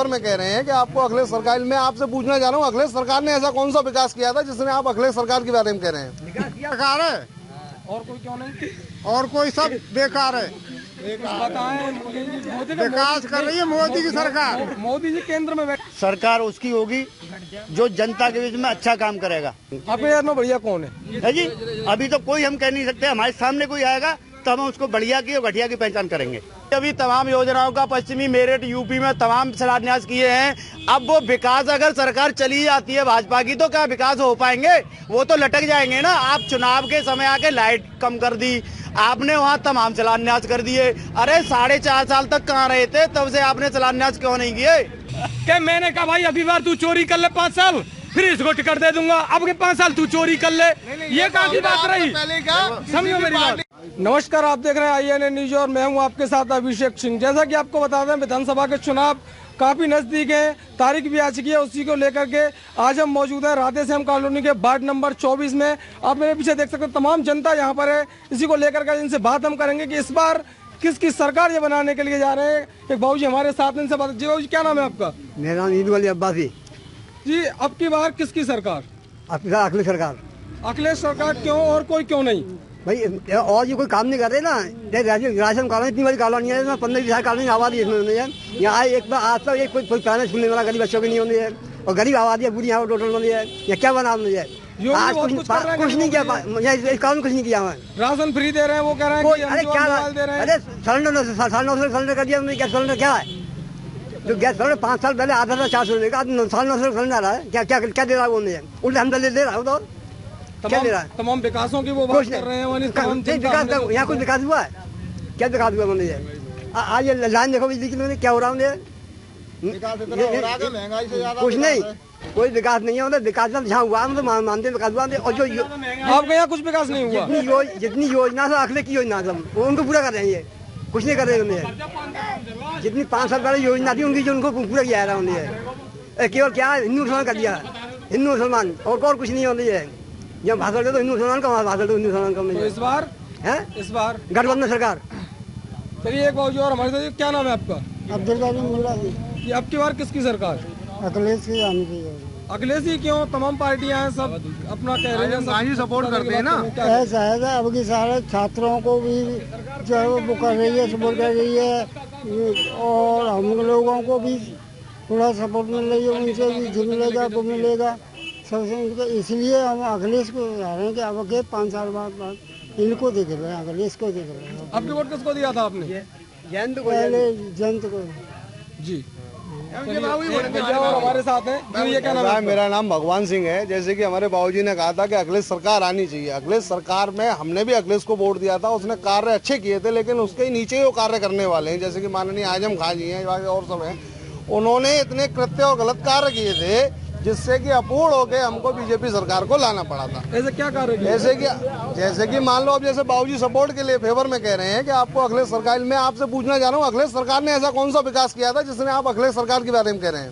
Favour में कह रहे हैं कि आपको अखिलेश सरकार, मैं आपसे पूछना चाह रहा हूँ अखिलेश सरकार ने ऐसा कौन सा विकास किया था जिसने आप अखिलेश सरकार के बारे में कह रहे हैं? बेकार है और कोई क्यों नहीं? और कोई सब बेकार है। बताएं, विकास कर रही है मोदी की सरकार। मोदी जी केंद्र में बैठे, सरकार उसकी होगी जो जनता के बीच में अच्छा काम करेगा। आपके यार में बढ़िया कौन है जी? अभी तो कोई हम कह नहीं सकते, हमारे सामने कोई आएगा तो हम उसको बढ़िया की और घटिया की पहचान करेंगे। अभी तमाम योजनाओं का पश्चिमी मेरठ यूपी में तमाम शिलान्यास किए हैं। अब वो विकास अगर सरकार चली जाती है भाजपा की तो क्या विकास हो पाएंगे? वो तो लटक जाएंगे ना। आप चुनाव के समय आके लाइट कम कर दी, आपने वहाँ तमाम शिलान्यास कर दिए। अरे 4.5 साल तक कहाँ रहे थे? तब से आपने शिलान्यास क्यों नहीं किए? क्या मैंने कहा भाई अभी बार तू चोरी कर ले 5 साल, फिर इसको टिकट दे दूंगा। अब के 5 साल तू चोरी कर ले, ये कहाँ की बात रही? समझो मेरी बात। नमस्कार, आप देख रहे हैं INA न्यूज और मैं हूं आपके साथ अभिषेक सिंह। जैसा कि आपको बता दें, विधानसभा के चुनाव काफी नजदीक है, तारीख भी आ चुकी है। उसी को लेकर के आज हम मौजूद हैं राधे श्याम कॉलोनी के वार्ड नंबर 24 में। आप मेरे पीछे देख सकते हैं तमाम जनता यहाँ पर है। इसी को लेकर के इनसे बात हम करेंगे कि इस बार किसकी सरकार ये बनाने के लिए जा रहे हैं। एक बाबूजी हमारे साथ, इनसे बात। जी बाबूजी, क्या नाम है आपका? मेरा नाम ईद वाली अब्बासी जी, अब की बार किसकी सरकार? अखिलेश सरकार। अखिलेश सरकार क्यों, और कोई क्यों नहीं? भाई और ये कोई काम नहीं कर रहे ना। राशन कॉलोनी इतनी बड़ी कॉलोनी है, 15-20 कॉलोनी आबादी इसमें है। यहाँ एक बार आज तक कोई पैरंट्स सुनने वाला गरीब बच्चों की नहीं होती है, और गरीब आबादी है पूरी यहाँ टोटल होती है। ये क्या बना मुझे आज कुछ नहीं किया, कानून कुछ नहीं किया। राशन फ्री दे रहे हैं, वो कह रहे हैं कि अरे क्या अरे सिलेंडर कर दिया क्या? सिलेंडर क्या है? जो गैस सिलेंडर 5 साल पहले आता था 400 रुपये का, 900 सिलेंडर आ रहा है। क्या क्या क्या दे रहा है वो? नहीं उल्टे हम दे रहा हूँ। तो क्या दे रहा है? तमाम विकासों की वो बात कर रहे हैं। यहाँ कुछ विकास हुआ है? क्या विकास हुआ? मुझे आज ये लाइन देखो बिजली की, क्या हो रहा है? कुछ नहीं, कोई विकास नहीं है। विकास जहाँ हुआ मतलब मानते विकास हुआ। और जो आपके यहाँ कुछ विकास नहीं हुआ? जितनी योजना सब अखिलेश की योजना सब उनको पूरा कर रहे हैं, कुछ नहीं कर रहे उन्हें। जितनी 5 साल पहले योजना थी उनकी, जो उनको पूरा किया है उन्हें। केवल क्या हिंदू मुसलमान कर दिया, हिंदू मुसलमान, और कुछ नहीं होती है। जब भाषण दे तो हिंदू मुसलमान का, भाषण दो हिंदू मुसलमान का। तो इस बार है, इस बार गठबंधन सरकार। चलिए एक बाबूजी और हमारे साथ, क्या नाम है आपका? अब्दुल ये अब की बार किसकी सरकार? अखिलेश की आने की। अखिलेश ही क्यों? तमाम पार्टियां हैं, सब अपना कह रहे हैं, सपोर्ट करते हैं ना। ऐसा है अब की सारे छात्रों को भी जो वो कर रही है, सपोर्ट कर रही है, और हम लोगों को भी थोड़ा सपोर्ट मिल रही है। उनसे भी जो मिलेगा वो मिलेगा सबसे। इसलिए हम अखिलेश को जा रहे हैं कि अब के 5 साल बाद इनको देख रहे हैं, अखिलेश को देख रहे हैं। आपकी वोट किसको दिया था आपने? पहले जयंत को। जी हमारे साथ है। ये क्या नाम है? मेरा नाम भगवान सिंह है। जैसे कि हमारे बाबूजी ने कहा था कि अखिलेश सरकार आनी चाहिए। अखिलेश सरकार में हमने भी अखिलेश को वोट दिया था, उसने कार्य अच्छे किए थे, लेकिन उसके नीचे ही वो कार्य करने वाले हैं। जैसे कि माननीय आजम खान जी हैं और सब हैं, उन्होंने इतने कृत्य और गलत कार्य किए थे जिससे कि अपूर्ण होकर हमको बीजेपी सरकार को लाना पड़ा था। ऐसे क्या कार्य? जैसे कि मान लो अब जैसे बाबूजी सपोर्ट के लिए फेवर में कह रहे हैं कि आपको अखिलेश सरकार, मैं आपसे पूछना चाह रहा हूँ अखिलेश सरकार ने ऐसा कौन सा विकास किया था जिसने आप अखिलेश सरकार के बारे में कह रहे हैं?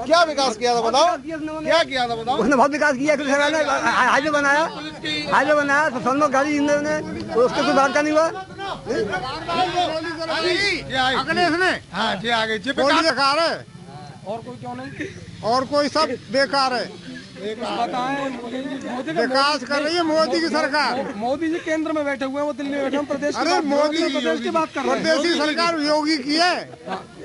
क्या विकास किया था बताओ? क्या किया था बताओ? उसने बहुत विकास किया। हाईवे बनाया, तो गाड़ी ने उसके कोई बात नहीं हुआ अखिलेश ने। हाँ जी, आगे बेकार है। और कोई क्यों नहीं? और कोई सब बेकार है। बताएं, विकास कर रही है मोदी की सरकार। मोदी जी केंद्र में बैठे हुए हैं, वो दिल्ली में बैठे हैं। प्रदेश अरे मोदी प्रदेश की बात कर रहे हैं। प्रदेश की सरकार योगी की है।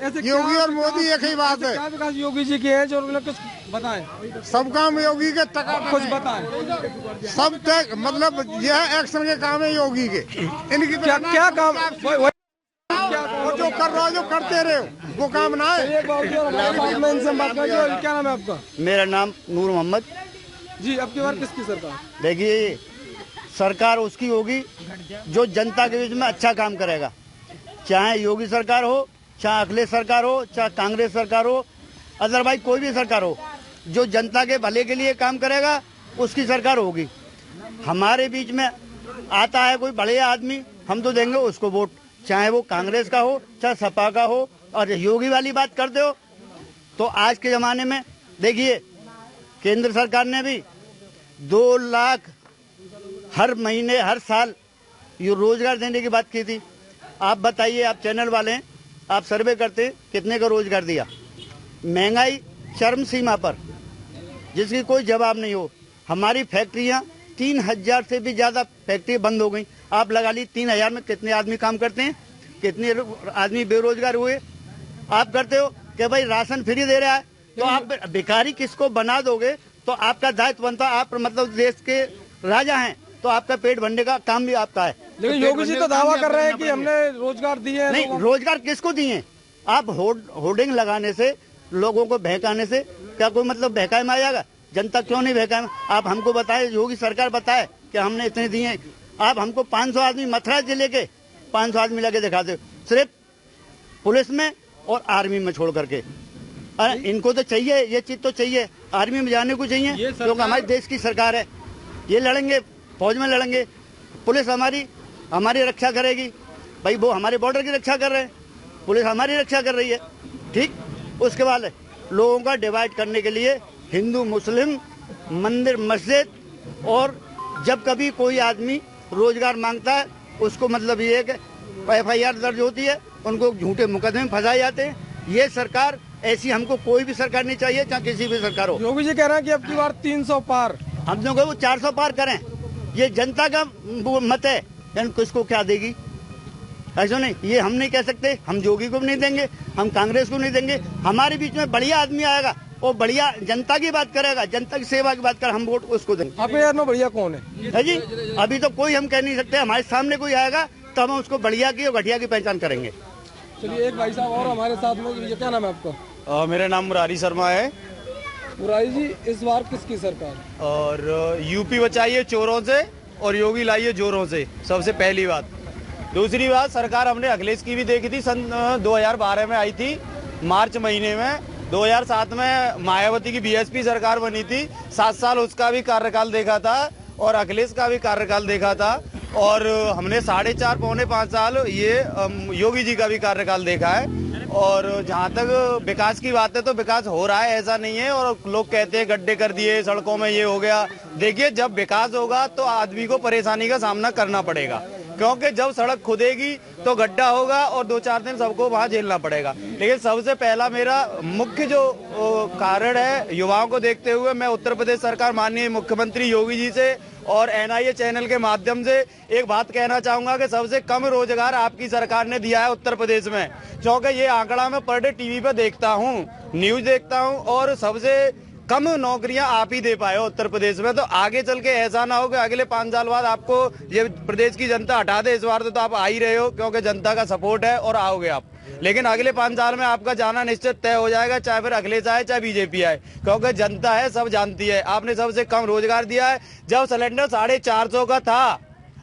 ऐसे योगी और मोदी एक ही बात है। क्या विकास योगी जी की है जो कुछ बताएं? सब काम योगी के टका कुछ बताएं। सब तक मतलब यह एक्शन के काम है योगी के। इनकी क्या काम? जो कर रहा हो, जो करते रहे वो काम ना है। क्या नाम है आपका? मेरा नाम नूर मोहम्मद। जी, अब की बार किसकी सरकार? देखिए, सरकार उसकी होगी जो जनता के बीच में अच्छा काम करेगा। चाहे योगी सरकार हो, चाहे अखिलेश सरकार हो, चाहे कांग्रेस सरकार हो, अदरवाइज कोई भी सरकार हो, जो जनता के भले के लिए काम करेगा उसकी सरकार होगी। हमारे बीच में आता है कोई बड़े आदमी, हम तो देंगे उसको वोट, चाहे वो कांग्रेस का हो, चाहे सपा का हो। और योगी वाली बात करते हो तो आज के ज़माने में देखिए, केंद्र सरकार ने भी 2 लाख हर महीने हर साल ये रोजगार देने की बात की थी। आप बताइए, आप चैनल वाले हैं, आप सर्वे करते हैं, कितने का रोजगार दिया? महंगाई चरम सीमा पर, जिसकी कोई जवाब नहीं हो। हमारी फैक्ट्रियां 3000 से भी ज्यादा फैक्ट्री बंद हो गई। आप लगा ली 3000 में कितने आदमी काम करते हैं, कितने आदमी बेरोजगार हुए। आप करते हो कि भाई राशन फ्री दे रहा है, तो आप भिखारी किसको बना दोगे, तो आपका दायित्व बनता, आप मतलब देश के राजा हैं, तो आपका पेट भरने का काम भी आपका है। लेकिन योगी जी तो दावा कर रहे हैं कि हमने रोजगार दिए हैं। नहीं, रोजगार किसको दिए? आप होर्डिंग लगाने से, लोगों को बहकाने से क्या कोई मतलब बहकाए में आ जाएगा? जनता क्यों नहीं बहकाए? आप हमको बताए, योगी सरकार बताए कि हमने इतने दिए। आप हमको 500 आदमी मथुरा जिले के 500 आदमी लगे दिखा दो, सिर्फ पुलिस में और आर्मी में छोड़ करके। अरे इनको तो चाहिए, ये चीज तो चाहिए, आर्मी में जाने को चाहिए, क्योंकि हमारे देश की सरकार है। ये लड़ेंगे, फौज में लड़ेंगे, पुलिस हमारी रक्षा करेगी। भाई वो हमारे बॉर्डर की रक्षा कर रहे हैं, पुलिस हमारी रक्षा कर रही है, ठीक। उसके बाद लोगों का डिवाइड करने के लिए हिंदू मुस्लिम, मंदिर मस्जिद, और जब कभी कोई आदमी रोजगार मांगता है उसको मतलब ये है कि FIR दर्ज होती है, उनको झूठे मुकदमे में फंसाए जाते हैं। ये सरकार ऐसी हमको कोई भी सरकार नहीं चाहिए, चाहे किसी भी सरकार हो। योगी जी कह रहे हैं कि अब की बार 300 पार, हम लोग वो 400 पार करें। ये जनता का वो मत है, किसको क्या देगी ऐसा नहीं, ये हम नहीं कह सकते। हम योगी को भी नहीं देंगे, हम कांग्रेस को नहीं देंगे। हमारे बीच में बढ़िया आदमी आएगा, वो बढ़िया जनता की बात करेगा, जनता की सेवा की बात कर, हम वोट उसको देंगे। आपके यार में बढ़िया कौन है जी? अभी तो कोई हम कह नहीं सकते। हमारे सामने कोई आएगा तो हम उसको बढ़िया की और घटिया की पहचान करेंगे। चलिए, एक भाई साहब और हमारे साथ में, ये क्या नाम है आपका? मेरा नाम मुरारी शर्मा है। मुरारी जी, इस बार किसकी सरकार? और यूपी बचाइए चोरों से और योगी लाइए जोरों से, सबसे पहली बात। दूसरी बात, सरकार हमने अखिलेश की भी देखी थी, सन 2012 में आई थी, मार्च महीने में। 2007 में मायावती की BSP सरकार बनी थी, 7 साल उसका भी कार्यकाल देखा था और अखिलेश का भी कार्यकाल देखा था। और हमने 4.5 पौने 5 साल ये योगी जी का भी कार्यकाल देखा है। और जहाँ तक विकास की बात है तो विकास हो रहा है, ऐसा नहीं है। और लोग कहते हैं गड्ढे कर दिए सड़कों में, ये हो गया। देखिए, जब विकास होगा तो आदमी को परेशानी का सामना करना पड़ेगा, क्योंकि जब सड़क खुदेगी तो गड्ढा होगा और 2-4 दिन सबको वहाँ झेलना पड़ेगा। लेकिन सबसे पहला मेरा मुख्य जो कारण है, युवाओं को देखते हुए मैं उत्तर प्रदेश सरकार माननीय मुख्यमंत्री योगी जी से और NIA चैनल के माध्यम से एक बात कहना चाहूंगा कि सबसे कम रोजगार आपकी सरकार ने दिया है उत्तर प्रदेश में। क्योंकि ये आंकड़ा मैं पर डे टीवी पे देखता हूँ, न्यूज देखता हूँ, और सबसे कम नौकरियां आप ही दे पाए हो उत्तर प्रदेश में। तो आगे चल के ऐसा ना हो कि अगले 5 साल बाद आपको ये प्रदेश की जनता हटा दे। इस बार तो आप आ ही रहे हो क्योंकि जनता का सपोर्ट है और आओगे आप, लेकिन अगले 5 साल में आपका जाना निश्चित तय हो जाएगा, चाहे फिर अखिलेश आए चाहे BJP आए, क्योंकि जनता है, सब जानती है। आपने सबसे कम रोजगार दिया है। जब सिलेंडर 450 का था,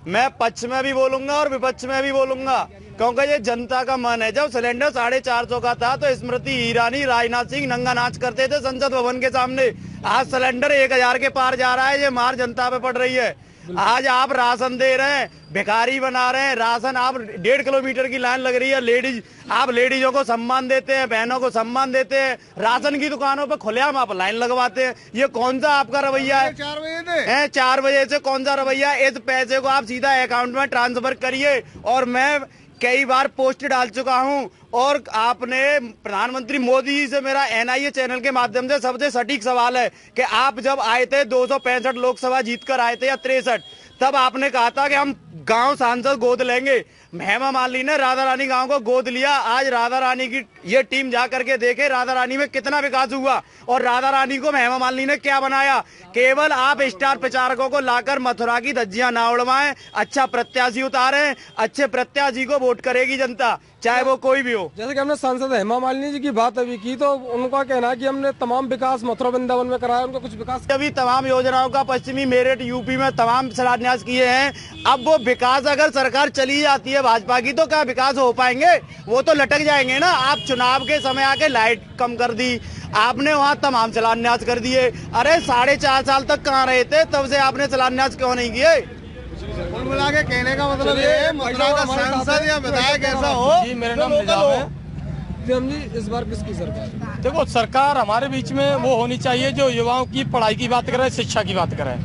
मैं पक्ष में भी बोलूंगा और विपक्ष में भी बोलूंगा, क्योंकि ये जनता का मन है। जब सिलेंडर 450 का था तो स्मृति ईरानी, राजनाथ सिंह नंगा नाच करते थे संसद भवन के सामने। आज सिलेंडर 1000 के पार जा रहा है, ये मार जनता पे पड़ रही है। आज आप राशन दे रहे हैं, भिखारी बना रहे हैं। राशन आप 1.5 किलोमीटर की लाइन लग रही है। लेडीज, आप लेडीजों को सम्मान देते हैं, बहनों को सम्मान देते हैं, राशन की दुकानों पर खुलेआम आप लाइन लगवाते हैं। ये कौन सा आपका रवैया है? 4 बजे से कौन सा रवैया? इस पैसे को आप सीधा अकाउंट में ट्रांसफर करिए। और मैं कई बार पोस्ट डाल चुका हूं, और आपने प्रधानमंत्री मोदी जी से मेरा NIA चैनल के माध्यम से सबसे सटीक सवाल है कि आप जब आए थे 265 लोकसभा जीतकर आए थे या 63, तब आपने कहा था कि हम गांव सांसद गोद लेंगे। हेमा मालिनी ने राधा रानी गांव को गोद लिया। आज राधा रानी की ये टीम जा करके देखे राधा रानी में कितना विकास हुआ, और राधा रानी को हेमा मालिनी ने क्या बनाया। केवल आप स्टार प्रचारकों को लाकर मथुरा की धज्जियां ना उड़वाएं। अच्छा प्रत्याशी उतारें, अच्छे प्रत्याशी को वोट करेगी जनता, चाहे वो कोई भी हो। जैसे कि हमने सांसद हेमा मालिनी जी की बात अभी की, तो उनका कहना है कि हमने तमाम विकास मथुरा वृंदावन में कराया, उनका कुछ विकास अभी तमाम योजनाओं का पश्चिमी मेरठ यूपी में तमाम शिलान्यास किए हैं। अब वो विकास अगर सरकार चली जाती है भाजपा की तो क्या विकास हो पाएंगे? वो तो लटक जाएंगे ना। आप चुनाव के समय आके लाइट कम कर दी, आपने वहाँ तमाम शिलान्यास कर दिए। अरे 4.5 साल तक कहाँ रहे थे, तब से आपने शिलान्यास क्यों नहीं किए? कुल मिला के कहने का मतलब ये है, मथुरा का सांसद या विधायक ऐसा हो। जी, मेरा नाम निजाम है। जी, इस बार किसकी सरकार? देखो, सरकार हमारे बीच में वो होनी चाहिए जो युवाओं की पढ़ाई की बात करे, शिक्षा की बात करे।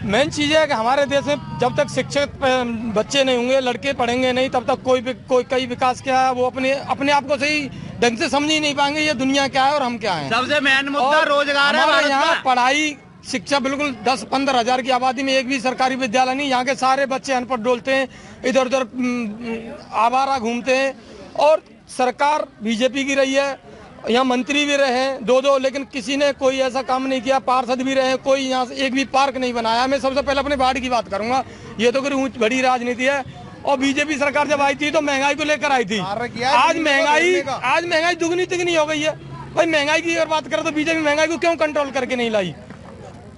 मेन चीज़ है कि हमारे देश में जब तक शिक्षित बच्चे नहीं होंगे, लड़के पढ़ेंगे नहीं, तब तक कोई कई विकास क्या है वो अपने आप को सही ढंग से समझ ही नहीं पाएंगे। ये दुनिया क्या है और हम क्या हैं। सबसे मेन मुद्दा रोजगार है। हमारे यहाँ पढ़ाई शिक्षा बिल्कुल 10-15 हजार की आबादी में एक भी सरकारी विद्यालय नहीं। यहाँ के सारे बच्चे अनपढ़ डोलते हैं, इधर उधर आवारा घूमते हैं। और सरकार बीजेपी की रही है, यहाँ मंत्री भी रहे हैं दो, लेकिन किसी ने कोई ऐसा काम नहीं किया। पार्षद भी रहे, कोई यहाँ से एक भी पार्क नहीं बनाया। मैं सबसे पहले अपने वार्ड की बात करूंगा। ये तो कोई बड़ी राजनीति है। और बीजेपी सरकार जब आई थी तो महंगाई को लेकर आई थी। आज महंगाई दुगनी तिगनी हो गई है। भाई महंगाई की अगर बात करें तो बीजेपी महंगाई को क्यों कंट्रोल करके नहीं लाई?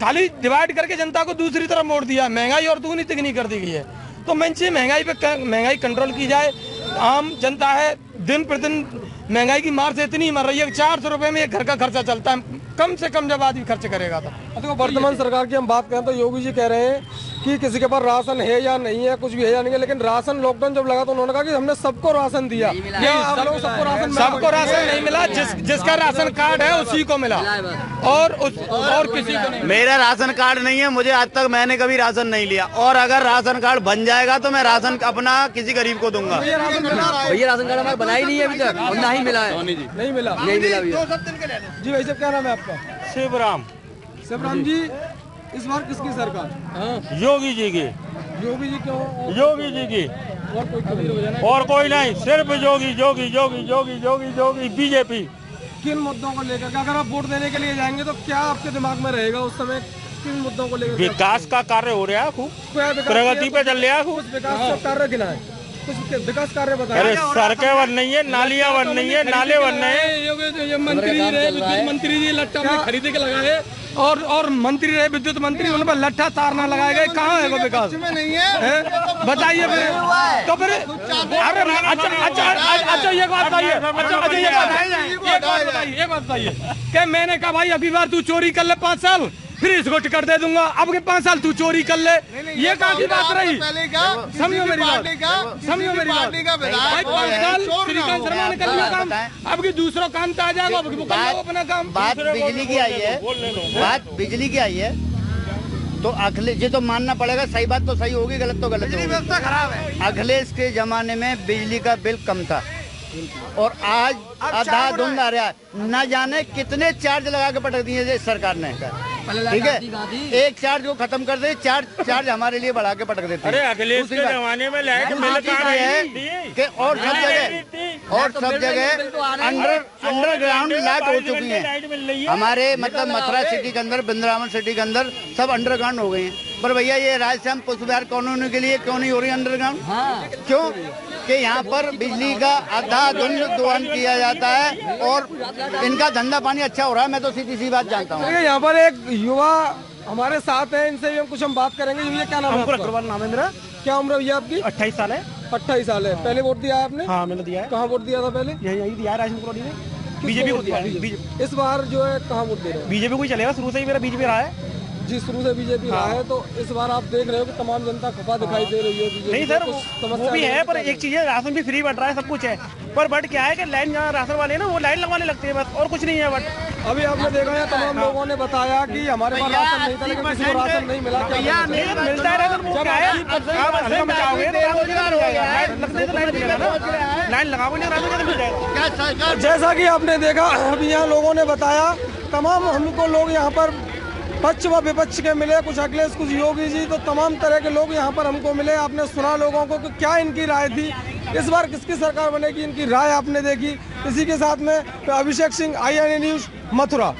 खाली डिवाइड करके जनता को दूसरी तरफ मोड़ दिया। महंगाई और दुगनी तिगनी कर दी गई है। तो मैं महंगाई कंट्रोल की जाए। आम जनता है, दिन प्रतिदिन महंगाई की मार से इतनी मर रही है। 400 रुपए में एक घर का खर्चा चलता है, कम से कम जब आदमी खर्च करेगा तो। देखो वर्तमान सरकार की हम बात करें तो योगी जी कह रहे हैं कि किसी के पास राशन है या नहीं है, कुछ भी है या नहीं है, लेकिन राशन लॉकडाउन जब लगा तो उन्होंने कहा कि हमने सबको राशन दिया। क्या आप लोग सबको राशन नहीं मिला? जिसका राशन कार्ड है उसी को मिला और किसी को नहीं। मेरा राशन कार्ड नहीं है, मुझे आज तक मैंने कभी राशन नहीं लिया। और अगर राशन कार्ड बन जाएगा तो मैं राशन अपना किसी गरीब को दूंगा। भैया राशन कार्ड हमारा बना ही नहीं है अभी तक, और ना ही मिला है। नहीं मिला भैया। जी भाई साहब, क्या नाम है आपका? शिवराम जी, इस बार किसकी सरकार? योगी जी की। योगी जी क्यों? योगी जी की और कोई नहीं, सिर्फ योगी बीजेपी। किन मुद्दों को लेकर? अगर आप वोट देने के लिए जाएंगे तो क्या आपके दिमाग में रहेगा उस समय? किन मुद्दों को लेकर? विकास का कार्य हो रहा है, खूब प्रगति पे चल रहा है। कुछ विकास कार्य गिनाए, कुछ विकास कार्य बताए। अरे सड़कें बन नहीं है, नालियाँ बन नहीं है, नाले बन रहे हैं। ये मंत्री रहे, विद्युत मंत्री जी लट्ठा में खरीद के लगाए और मंत्री रहे विद्युत मंत्री, उन पर लट्ठा तार ना लगाए गए। कहाँ है वो विकास? नहीं है, बताइए फिर। तो फिर अच्छा एक बात बताइए, एक बात बताइए कि मैंने कहा भाई अभी बार तू चोरी कर ले 5 साल, फिर इसको टिकट दे दूंगा। अब के 5 साल तू चोरी कर ले, ये कहाँ की बात रही? समझो मेरी बात। भाई 5 साल श्रीकांत शर्मा ने कर लिया काम, अब की दूसरा काम तो आ जाएगा। अपना काम बात बिजली की आई है, बात बिजली की आई है तो अखिलेश, ये तो मानना पड़ेगा। सही बात तो सही होगी, गलत तो गलत होगी। व्यवस्था खराब है। अखिलेश के जमाने में बिजली का बिल कम था और आज आधा धुंध आ रहा है। न जाने कितने चार्ज लगा के पटक दिए सरकार ने। ठीक है, एक चार्ज को खत्म कर दे, चार्ज हमारे लिए बढ़ा के पटक देते हैं। अरे अखिलेश के जमाने में लाइट मिल कि और सब जगह अंडरग्राउंड लाइट हो चुकी है। हमारे मतलब मथुरा सिटी के अंदर, वृंदावन सिटी के अंदर सब अंडरग्राउंड हो गए हैं। पर भैया ये राजश्याम पुष्प विहार कॉलोनी के लिए क्यों नहीं हो रही अंडरग्राउंड? क्यों? कि यहाँ पर बिजली का अंधाधुंध दोहन किया जाता है और इनका धंधा पानी अच्छा हो रहा है। मैं तो सीधी सी बात जानता हूँ। यहाँ पर एक युवा हमारे साथ है, इनसे भी हम कुछ बात करेंगे। ये क्या नाम है आपका? अग्रवाल नाम है मेरा। क्या उम्र भैया आपकी? 28 साल है। 28 साल है। पहले वोट दिया है आपने? हाँ मैंने दिया है। कहाँ वोट दिया था पहले? यही दिया है राजनीति कॉलोनी में, बीजेपी को दिया है। इस बार जो है कहाँ वोट दे रहे हो? बीजेपी को ही चलेगा, शुरू से ही मेरा बीजेपी रहा है जी, शुरू से बीजेपी रहा है। तो इस बार आप देख रहे हो कि तमाम जनता खफा दिखाई दे रही है बीजेपी। नहीं सर, वो भी है, पर एक चीज है, राशन भी फ्री बट रहा है, सब कुछ है। पर बट क्या है कि लाइन जहाँ राशन वाले ना वो लाइन लगवाने लगते हैं बस, और कुछ नहीं है। बट अभी आपने देखा है तमाम लोगों ने बताया कि हमारे पास राशन नहीं था, लेकिन किसी को राशन नहीं मिला। मिलता है राशन, वो क्या है, लाइन लगाओगे ना राशन मिल जाएगा। जैसा कि आपने देखा, अभी यहाँ लोगों ने बताया, तमाम हमको लोग यहाँ पर पक्ष व विपक्ष के मिले, कुछ अखिलेश, कुछ योगी जी, तो तमाम तरह के लोग यहाँ पर हमको मिले। आपने सुना लोगों को कि क्या इनकी राय थी, इस बार किसकी सरकार बनेगी, इनकी राय आपने देखी। इसी के साथ में अभिषेक सिंह, IANA न्यूज़, मथुरा।